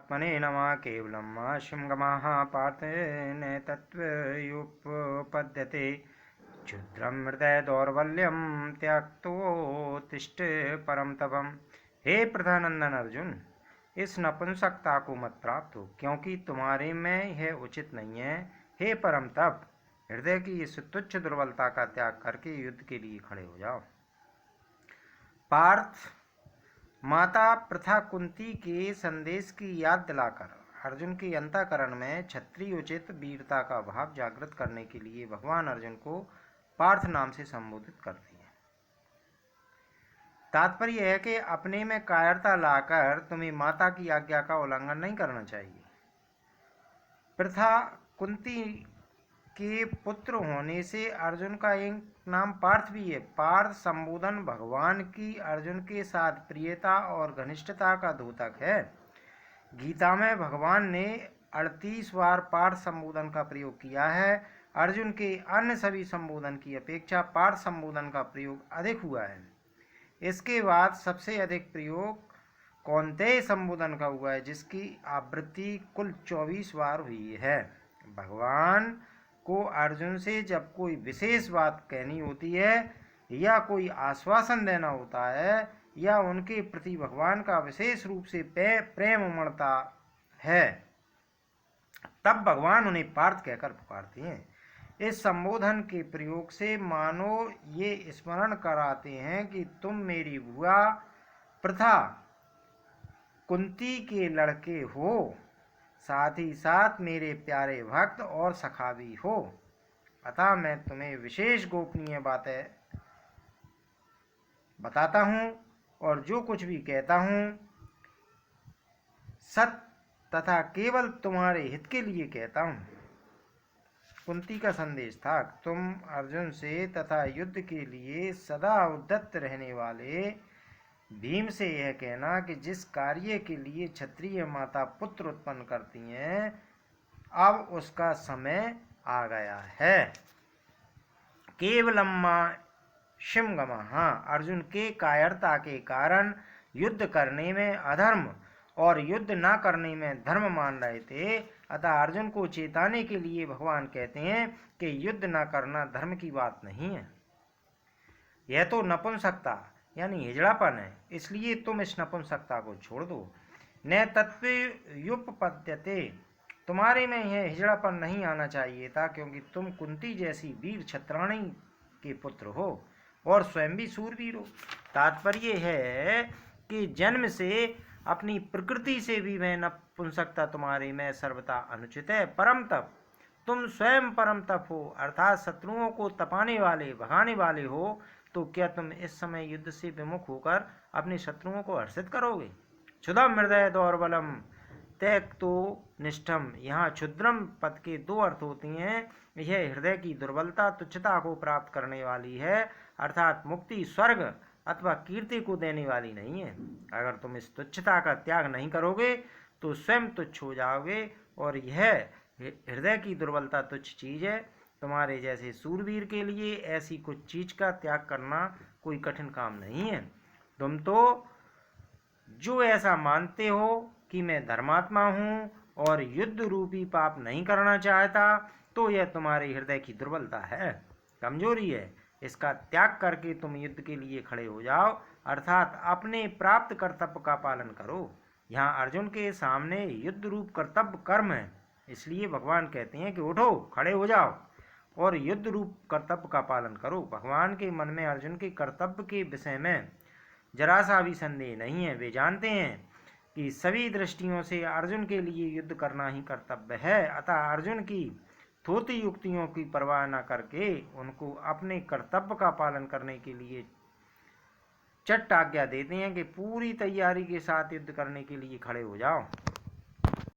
परमात्मने नमः। केवलम् शिवगमः पार्थ न तत्त्वयुपपद्यते। क्षुद्रं हृदय दौर्बल्यम त्यक्तोत्तिष्ठ परम तपम। हे प्रधानंदन अर्जुन, इस नपुंसकता को मत प्राप्त हो, क्योंकि तुम्हारे में यह उचित नहीं है। हे परम तप, हृदय की इस तुच्छ दुर्बलता का त्याग करके युद्ध के लिए खड़े हो जाओ। पार्थ, माता प्रथा कुंती के संदेश की याद दिलाकर अर्जुन के अंतःकरण में क्षत्रियोचित वीरता का भाव जागृत करने के लिए भगवान अर्जुन को पार्थ नाम से संबोधित करती है। तात्पर्य है कि अपने में कायरता लाकर तुम्हें माता की आज्ञा का उल्लंघन नहीं करना चाहिए। प्रथा कुंती के पुत्र होने से अर्जुन का एक नाम पार्थ भी है। पार्थ संबोधन भगवान की अर्जुन के साथ प्रियता और घनिष्ठता का द्योतक है। गीता में भगवान ने 38 बार पार्थ संबोधन का प्रयोग किया है। अर्जुन के अन्य सभी संबोधन की अपेक्षा पार्थ संबोधन का प्रयोग अधिक हुआ है। इसके बाद सबसे अधिक प्रयोग कौन्तेय संबोधन का हुआ है, जिसकी आवृत्ति कुल 24 बार हुई है। भगवान को अर्जुन से जब कोई विशेष बात कहनी होती है या कोई आश्वासन देना होता है या उनके प्रति भगवान का विशेष रूप से प्रेम उमड़ता है, तब भगवान उन्हें पार्थ कहकर पुकारते हैं। इस संबोधन के प्रयोग से मानो ये स्मरण कराते हैं कि तुम मेरी बुआ प्रथा कुंती के लड़के हो, साथ ही साथ मेरे प्यारे भक्त और सखा भी हो। अतः मैं तुम्हें विशेष गोपनीय बातें बताता हूँ और जो कुछ भी कहता हूँ सत्य तथा केवल तुम्हारे हित के लिए कहता हूँ। कुंती का संदेश था, तुम अर्जुन से तथा युद्ध के लिए सदा उद्यत रहने वाले भीम से यह कहना कि जिस कार्य के लिए क्षत्रिय माता पुत्र उत्पन्न करती हैं, अब उसका समय आ गया है। केवलम्मा शिवगमः, अर्जुन के कायरता के कारण युद्ध करने में अधर्म और युद्ध न करने में धर्म मान रहे थे। अतः अर्जुन को चेताने के लिए भगवान कहते हैं कि युद्ध न करना धर्म की बात नहीं है, यह तो नपुंसकता यानी हिजड़ापन है। इसलिए तुम इस नपुंसकता को छोड़ दो। न तत्त्वयुपपद्यते, तुम्हारे में यह हिजड़ापन नहीं आना चाहिए था, क्योंकि तुम कुंती जैसी वीर क्षत्राणी के पुत्र हो और स्वयं भी सूरवीर हो। तात्पर्य है कि जन्म से अपनी प्रकृति से भी वह नपुंसकता तुम्हारे में सर्वथा अनुचित है। परम तप, तुम स्वयं परम तप हो, अर्थात शत्रुओं को तपाने वाले भगाने वाले हो। तो क्या तुम इस समय युद्ध से विमुख होकर अपने शत्रुओं को हर्षित करोगे? क्षुद्रम हृदय दौर्बलम त्यक्तो निष्ठम, यहाँ क्षुद्रम पद के दो अर्थ होते हैं। यह हृदय की दुर्बलता तुच्छता को प्राप्त करने वाली है, अर्थात मुक्ति स्वर्ग अथवा कीर्ति को देने वाली नहीं है। अगर तुम इस तुच्छता का त्याग नहीं करोगे तो स्वयं तुच्छ हो जाओगे, और यह हृदय की दुर्बलता तुच्छ चीज है। तुम्हारे जैसे सूरवीर के लिए ऐसी कुछ चीज का त्याग करना कोई कठिन काम नहीं है। तुम तो जो ऐसा मानते हो कि मैं धर्मात्मा हूँ और युद्ध रूपी पाप नहीं करना चाहता, तो यह तुम्हारे हृदय की दुर्बलता है, कमजोरी है। इसका त्याग करके तुम युद्ध के लिए खड़े हो जाओ, अर्थात अपने प्राप्त कर्तव्य का पालन करो। यहाँ अर्जुन के सामने युद्ध रूप कर्तव्य कर्म है, इसलिए भगवान कहते हैं कि उठो, खड़े हो जाओ और युद्ध रूप कर्तव्य का पालन करो। भगवान के मन में अर्जुन के कर्तव्य के विषय में जरा सा भी संदेह नहीं है। वे जानते हैं कि सभी दृष्टियों से अर्जुन के लिए युद्ध करना ही कर्तव्य है। अतः अर्जुन की थोती युक्तियों की परवाह न करके उनको अपने कर्तव्य का पालन करने के लिए चट्ट आज्ञा देते हैं कि पूरी तैयारी के साथ युद्ध करने के लिए खड़े हो जाओ।